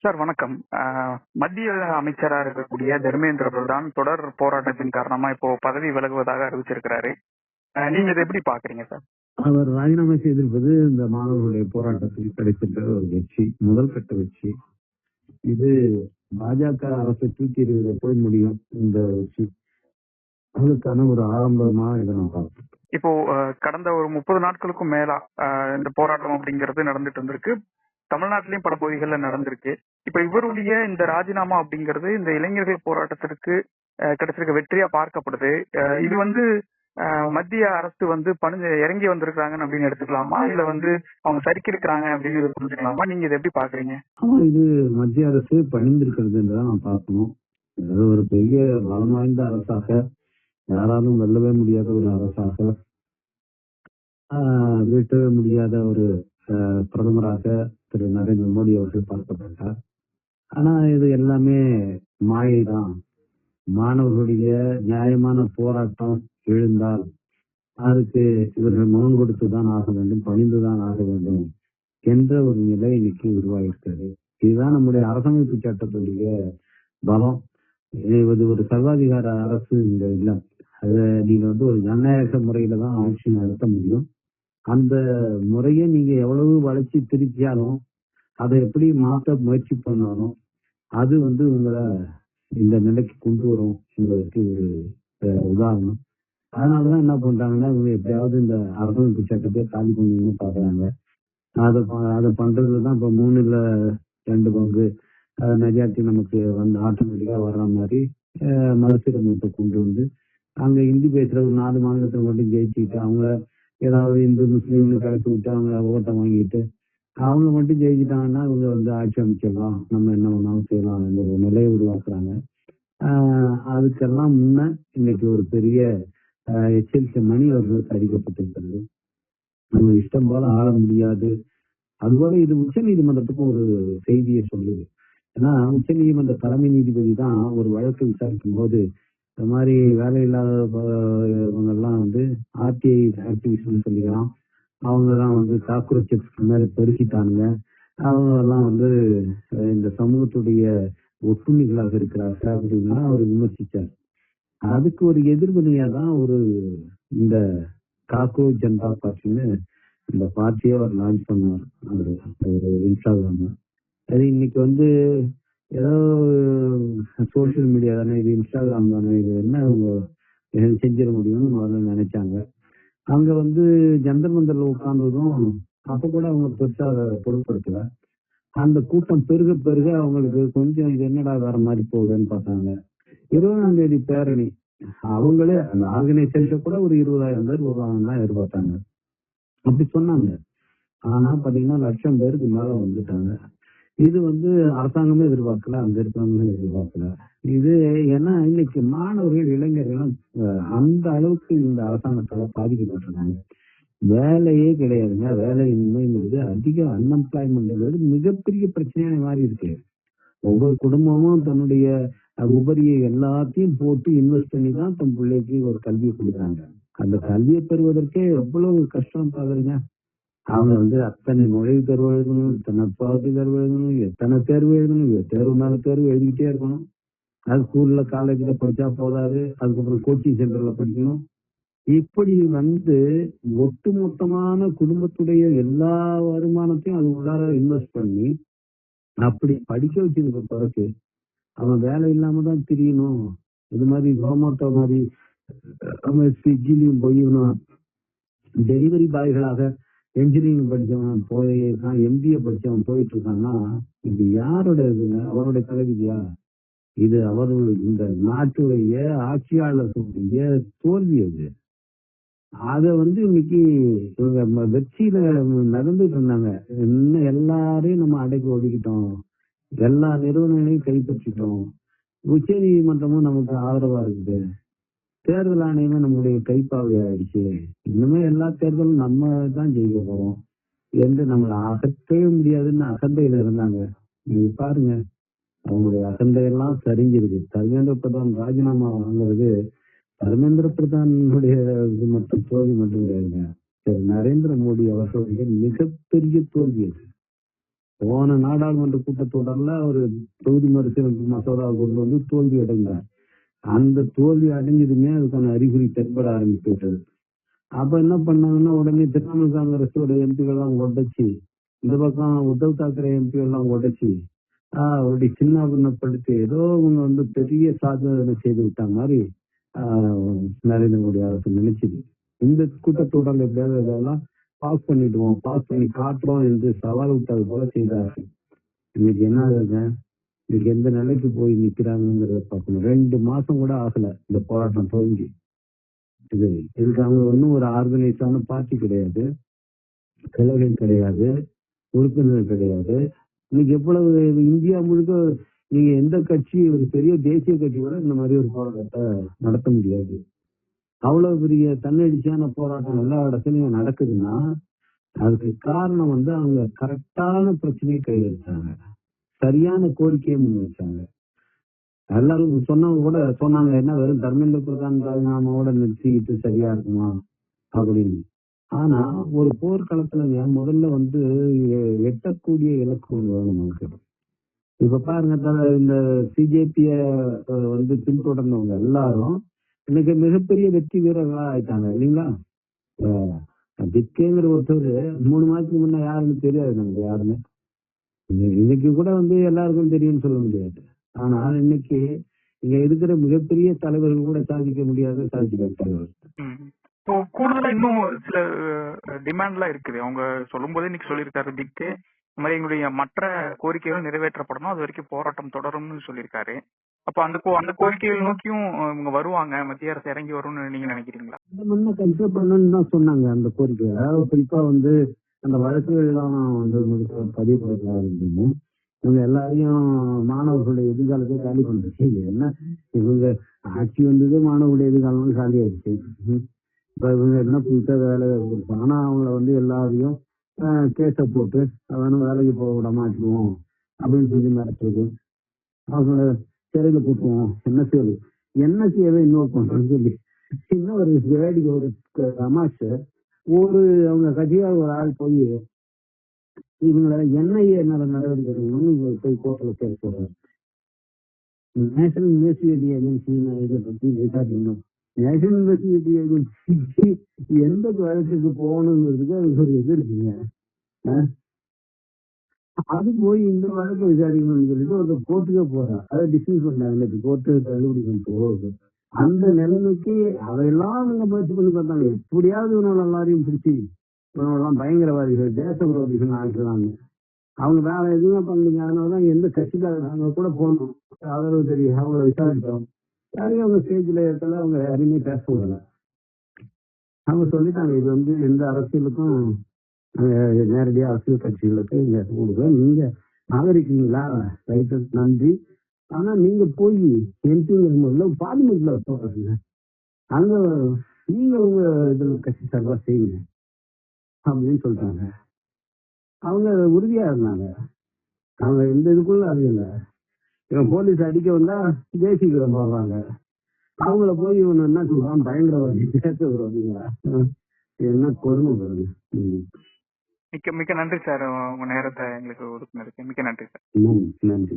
Sir வணக்கம். மத்திய அமைச்சரா இருக்கக்கூடிய தர்மேந்திர பிரதான் தொடர் போராட்டத்தின் காரணமா இப்போ பதவி விலகுவதாக அறிவிச்சிருக்கிறாரு. நீங்க இதை எப்படி பாக்குறீங்க சார்? அவர் ராஜினாமா செய்திருப்பது இந்த மாணவர்களுடைய போராட்டத்தில் கிடைத்திருக்கிற ஒரு வெற்றி, முதல் கட்ட வெற்றி. இது பாஜக அரசை தூக்கி எறிவதை போய் முடியும் இந்த வெற்றி. அதுக்கான ஒரு ஆரம்பமா இதை நான் பார்க்கிறேன். இப்போ கடந்த ஒரு 30 நாட்களுக்கும் மேலா இந்த போராட்டம் அப்படிங்கிறது நடந்துட்டு இருந்திருக்கு. தமிழ்நாட்டிலையும் பல பகுதிகள்ல நடந்திருக்கு. இப்ப இவருடைய இந்த ராஜினாமா அப்படிங்கிறது இந்த இளைஞர்கள் போராட்டத்திற்கு கிடைச்சிருக்க வெற்றியா பார்க்கப்படுது. இது வந்து மத்திய அரசு வந்து இறங்கி வந்திருக்காங்க அப்படின்னு எடுத்துக்கலாமா, இல்ல அவங்க சறுக்கி இருக்கிறாங்க அப்படின்னு புரிஞ்சுக்கலாமா? நீங்க இதை எப்படி பாக்குறீங்க? இது மத்திய அரசு பணிந்திருக்கிறது என்றுதான் நான் பார்க்கணும். அதாவது ஒரு பெரிய பலம் வாய்ந்த அரசாக, யாராலும் வெல்லவே முடியாத ஒரு அரசாக, வீட்டவே முடியாத ஒரு பிரதமராக திரு நரேந்திர மோடி அவர்கள் பார்க்கப்பட்டார். ஆனா இது எல்லாமே மாயை தான். மாணவர்களுடைய நியாயமான போராட்டம் எழுந்தால் அதுக்கு இவர்கள் முகம் கொடுத்துதான் ஆக வேண்டும், பணிந்துதான் ஆக வேண்டும் என்ற ஒரு நிலை இன்னைக்கு உருவாகிருக்கிறது. இதுதான் நம்முடைய அரசமைப்பு சட்டத்துடைய பலம். இது ஒரு சர்வாதிகார அரசு இங்க இல்லை. அதை நீங்க ஒரு ஜனநாயக முறையில தான் ஆட்சி நடத்த முடியும். அந்த முறையை நீங்க எவ்வளவு வளர்ச்சி திருப்பியாலும், அதை எப்படி மாற்ற முயற்சி பண்ணாலும் அது உங்களை இந்த நிலைக்கு கொண்டு வரும் என்பதற்கு ஒரு உதாரணம். அதனாலதான் என்ன பண்றாங்கன்னா, இவங்க எப்படியாவது இந்த அரசமைப்பு சட்டத்தை காலி பண்ணணும்னு பாக்குறாங்க. அதை பண்றதுதான் இப்ப 3/2 பங்கு மெஜாரிட்டி நமக்கு ஆட்டோமேட்டிக்கா வர்ற மாதிரி மறுசீரமைப்பை கொண்டு வந்து அங்க ஹிந்தி பேசுற ஒரு 4 மாநிலத்தில் மட்டும் ஜெயிச்சுக்கிட்டு, அவங்க ஏதாவது இந்து முஸ்லீம்னு கலத்து விட்டு அவங்க ஓட்டை வாங்கிட்டு அவங்க மட்டும் ஜெயிச்சுட்டாங்கன்னா இவங்க ஆட்சி அமைச்சிடலாம், நம்ம என்ன வேணாலும் செய்யலாம் என்ற ஒரு நிலையை உருவாக்குறாங்க. அதுக்கெல்லாம் முன்ன இன்னைக்கு ஒரு பெரிய எச்சரிக்கை மணி அவர்களுக்கு அடிக்கப்பட்டிருக்கிறது. நம்ம இஷ்டம் போல ஆள முடியாது. அதுபோல இது உச்ச நீதிமன்றத்துக்கும் ஒரு செய்தியை சொல்லுது. ஏன்னா உச்ச நீதிமன்ற தலைமை நீதிபதி தான் ஒரு வழக்கை விசாரிக்கும் போது இந்த மாதிரி வேலை இல்லாதவங்க எல்லாம் ஆர்டிஐ ஆக்டிவிஸ்ட் சொல்லிக்கலாம், அவங்க எல்லாம் காக்ரோச்சஸ் மேல பெருக்கிட்டானுங்க, அவங்க எல்லாம் இந்த சமூகத்துடைய ஒட்டுண்ணிகளாக இருக்கிறார்கள் அப்படின்னா அவர் விமர்சிச்சார். அதுக்கு ஒரு எதிர்வினையா தான் இந்த காக்ரோச் ஜனதா பார்ட்டின்னு இந்த பார்ட்டியை அவர் லான்ச் பண்ணார் ஒரு இன்ஸ்டாகிராம். அது இன்னைக்கு ஏதோ சோசியல் மீடியா தானே இது, இன்ஸ்டாகிராம் தானே இது, என்ன அவங்க செஞ்சிட முடியும்னு முதல்ல நினைச்சாங்க. அங்க ஜந்தர் மந்தர்ல உட்கார்ந்ததும் அப்ப கூட அவங்க பெருசா அதை பொருட்படுத்தல. அந்த கூட்டம் பெருக பெருக அவங்களுக்கு கொஞ்சம் இது என்னடா வேற மாதிரி போகுதுன்னு பார்த்தாங்க. 20ஆம் தேதி பேரணி, அவங்களே அந்த ஆர்கனைசேஷன் கூட ஒரு 20,000 பேர் வருவாங்கன்னு தான் எதிர்பார்த்தாங்க, அப்படி சொன்னாங்க. ஆனா பாத்தீங்கன்னா 1,00,000 பேருக்கு மேல வந்துட்டாங்க. இது அரசாங்கமே எதிர்பார்க்கல, அங்க இருக்கவங்களும் எதிர்பார்க்கல. இது ஏன்னா இன்னைக்கு மாணவர்கள் இளைஞர்கள் அந்த அளவுக்கு இந்த அரசாங்கத்தால பாதிக்கப்பட்டிருக்காங்க. வேலையே கிடையாதுங்க. வேலையின்மைங்கிறது அதிக அன்எம்ப்ளாய்மெண்ட் மிகப்பெரிய பிரச்சனையான மாதிரி இருக்கு. ஒவ்வொரு குடும்பமும் தன்னுடைய உபரியை எல்லாத்தையும் போட்டு இன்வெஸ்ட் பண்ணி தான் தன் பிள்ளைக்கு ஒரு கல்வியை கொடுக்குறாங்க. அந்த கல்வியை பெறுவதற்கே எவ்வளவு கஷ்டம் பாக்குறீங்க. அவங்க அத்தனை நுழைவு தேர்வு எழுதணும், இத்தனை பாதி தேர்வு எழுதணும், எத்தனை தேர்வு எழுதணும், தேர்வு மேல தேர்வு எழுதிக்கிட்டே இருக்கணும். அது ஸ்கூல்ல காலேஜ்ல படிச்சா போதாது, அதுக்கப்புறம் கோச்சிங் சென்டர்ல படிக்கணும். இப்படி ஒட்டுமொத்தமான குடும்பத்துடைய எல்லா வருமானத்தையும் அது உள்ளார இன்வெஸ்ட் பண்ணி அப்படி படிக்க வச்சதுக்கு பிறகு அவன் வேலை இல்லாம தான் தெரியணும். இது மாதிரி ஜொமேட்டோ மாதிரி ஸ்விக்கிலையும் போயிடணும், டெலிவரி பாய்களாக என்ஜினியரிங் படிச்சவன் போயிருக்கான், எம்பிஏ படிச்சவன் போயிட்டு இருக்கான்னா இது யாரோட இதுங்க? அவருடைய தலைவிதியா? இது அவர்கள் இந்த நாட்டுடைய ஆட்சியாளர்களுடைய தோல்வி. அது அத இன்னைக்கு இவங்க வெற்றியில நடந்துட்டு இருந்தாங்க. இன்னும் எல்லாரையும் நம்ம அடக்கி ஒடுக்கிட்டோம், எல்லா நிறுவனங்களையும் கைப்பற்றிட்டோம், உச்ச நீதிமன்றமும் நமக்கு ஆதரவா இருக்குது, தேர்தல் ஆணையமே நம்முடைய கைப்பாவை ஆயிடுச்சு, இன்னுமே எல்லா தேர்தலும் நம்ம தான் ஜெயிக்க போறோம் என்று நம்மளை அகற்றவே முடியாதுன்னு அகந்தையில இருந்தாங்க. நீங்க பாருங்க, அவங்களுடைய அகந்தையெல்லாம் சரிஞ்சிருக்கு. தர்மேந்திர பிரதான் ராஜினாமா வாங்குறது தர்மேந்திர பிரதானுடைய மட்டும் தோல்வி மட்டும் கிடையாதுங்க, திரு நரேந்திர மோடி அவர்களுடைய மிகப்பெரிய தோல்வி. போன நாடாளுமன்ற கூட்டத்தொடர்ல ஒரு தொகுதி மறுசீரமைப்பு மசோதா கொண்டு வந்து தோல்வி அடைந்தார். அந்த தோல்வி அடைஞ்சதுமே அதுக்கான அறிகுறி தென்பட ஆரம்பித்து விட்டது. அப்ப என்ன பண்ணாங்கன்னா உடனே திரிணாமுல் காங்கிரஸோட எம்பிகள் எல்லாம் உடைச்சு, இந்த பக்கம் உத்தவ் தாக்கரே எம்பிகள் எல்லாம் உடைச்சு அவருடைய சின்ன பின்னப்படுத்தி ஏதோ அவங்க வந்து பெரிய சாதனை செய்து விட்ட மாதிரி நரேந்திர மோடி அரசு நினைச்சது. இந்த கூட்டத்தொடர்ல எப்படியாவது இதெல்லாம் பாஸ் பண்ணிடுவோம், பாஸ் பண்ணி காட்டுறோம் என்று சவால் விட்டது போல செய்தார்கள். இன்னைக்கு என்ன ஆகுதுங்க, இன்னைக்கு எந்த நிலைக்கு போய் நிக்கிறாங்கிறத பார்க்கணும். 2 மாசம் கூட ஆகல இந்த போராட்டம் துவங்கி. இதுக்கு அவங்க ஒன்னும் ஒரு ஆர்கனைஸான பார்ட்டி கிடையாது, கிளைகள் கிடையாது, உறுப்பினர்கள் கிடையாது. இன்னைக்கு எவ்வளவு இந்தியா முழுக்க நீங்க எந்த கட்சி, ஒரு பெரிய தேசிய கட்சி கூட இந்த மாதிரி ஒரு போராட்டத்தை நடத்த முடியாது. அவ்வளவு பெரிய தன்னெழுச்சியான போராட்டம் எல்லா இடத்துலயும் நடக்குதுன்னா அதுக்கு காரணம் வந்து அவங்க கரெக்டான பிரச்சனையை கையில் எடுத்தாங்க, சரியான கோரிக்கையை முன் வச்சாங்க. எல்லாரும் சொன்னவங்க கூட சொன்னாங்க, என்ன வெறும் தர்மேந்திர பிரதான் ராஜினாமாவோட நிறுத்திக்கிட்டு சரியா இருக்குமா அப்படின்னு. ஆனா ஒரு போர்க்களத்துல முதல்ல வந்து எட்டக்கூடிய இலக்கு ஒன்று வேணும் நமக்கு. இப்ப பாருங்க, இந்த சிஜேபிய வந்து பின்தொடர்ந்தவங்க எல்லாரும் இன்னைக்கு மிகப்பெரிய வெற்றி வீரர்களா ஆயிட்டாங்க இல்லைங்களா. டிக்கேங்கிற ஒருத்தர் 3 மாசத்துக்கு முன்ன யாருன்னு தெரியாது நமக்கு யாருன்னு. இன்னைக்கு கூட வந்து எல்லாருக்கும் தெரியும்னு சொல்ல முடியாது. ஆனா இன்னைக்கு இங்க இருக்கிற மிகப்பெரிய தலைவர்கள் கூட சாதிக்க முடியாத சாதிக்க. இப்போ கூடுதலா இன்னும் சில டிமாண்ட் எல்லாம் இருக்குது. அவங்க சொல்லும் போதே இன்னைக்கு சொல்லியிருக்காரு டிக்கே, இந்த மாதிரி எங்களுடைய மற்ற கோரிக்கைகள் நிறைவேற்றப்படணும், அது வரைக்கும் போராட்டம் தொடரும்னு சொல்லியிருக்காரு. அப்ப அந்த கோரிக்கைகள் நோக்கியும் இவங்க வருவாங்க, மத்திய அரசு இறங்கி வரும்னு நீங்க நினைக்கிறீங்களா? கன்சிடர் பண்ணணும்னு தான் சொன்னாங்க அந்த கோரிக்கை. அதாவது குறிப்பா வந்து அந்த வழக்குகள் எல்லாம் வந்து பதிவு பண்ணி இவங்க எல்லாரையும் மாணவர்களுடைய எதிர்காலத்தை காலி பண்ணிருச்சு. என்ன இவங்க ஆட்சி வந்தது, மாணவர்களுடைய எதிர்காலம் காலி ஆயிடுச்சு. இப்ப இவங்க என்ன புதுசா வேலை கொடுப்பாங்க. ஆனா அவங்கள வந்து எல்லாரையும் கேஸ போட்டு அவனும் வேலைக்கு போக விட மாட்டுவோம் அப்படின்னு சொல்லி நடத்துறது, அவங்கள சிறையில போட்டுவோம், என்எஸ்ஏவை இன்னொரு பண்றோம்னு சொல்லி இன்னும் ஒரு வேடிக்கை, ஒரு தமாஷை. அவங்க கட்சியாக ஒரு ஆள் போய் இவங்களை என்ஐஏ நடவடிக்கை போய் கோர்ட்ல கேஸ் போடுறாரு. நேஷனல் இன்வெஸ்டிகேட்டிவ் ஏஜென்சி இதை பத்தி விசாரிக்கணும். நேஷனல் இன்வெஸ்டிகேட்டிவ் ஏஜென்சி எந்த வழக்குக்கு போகணுங்கிறதுக்கு அதுக்கு ஒரு இது இருக்குங்க. அது போய் இந்த வழக்கு விசாரிக்கணும்னு சொல்லிட்டு ஒரு கோர்ட்டுக்கே போறான். அதை டிஸ்மிஸ் பண்ணாங்க, கோர்ட்டு தள்ளுபடி பண்ணிட்டு போகுது. அந்த நிலைமைக்கு அதையெல்லாம் அவங்க முயற்சி பண்ணி பார்த்தாங்க, எப்படியாவது இவனோட எல்லாரையும் பிடிச்சி இவனோடலாம் பயங்கரவாதிகள், தேச விரோதிகள் ஆக்குறாங்க. அவங்க வேற எதுவுமே பண்ணீங்க. அதனாலதான் எந்த கட்சிக்காரங்க அவங்க கூட போனோம், ஆதரவு தெரியும், அவங்கள விசாரித்தோம். யாரையும் அவங்க ஸ்டேஜ்ல இருக்கல, அவங்க யாரையுமே பேச விடல. அவங்க சொல்லிட்டாங்க, இது வந்து எந்த அரசியலுக்கும் நேரடியா அரசியல் கட்சிகளுக்கு இங்க கொடுக்க, நீங்க ஆதரிக்கிறீங்களா ரைட்டு நன்றி, ஆனா நீங்க போய் எம்பிங்கிற பார்லிமெண்ட்ல போடுறீங்க, அங்க நீங்க உங்க இதுல கட்சி சார்பா செய்யுங்க அப்படின்னு சொல்லிட்டாங்க. அவங்க உறுதியா இருந்தாங்க. அவங்க எந்த இதுக்குள்ள அறியல. இவன் போலீஸ் அடிக்க வந்தா தேசியம் போடுறாங்க. அவங்கள போய் இவன் என்ன சொல்றான், பயங்கரவாதி, தேச விரோதிங்களா, என்ன கொடுமை பாருங்க. மிக்க மிக்க நன்றி சார், உங்க நேரத்தை எங்களுக்கு ஒதுக்குனதுக்கு மிக்க நன்றி சார். நன்றி.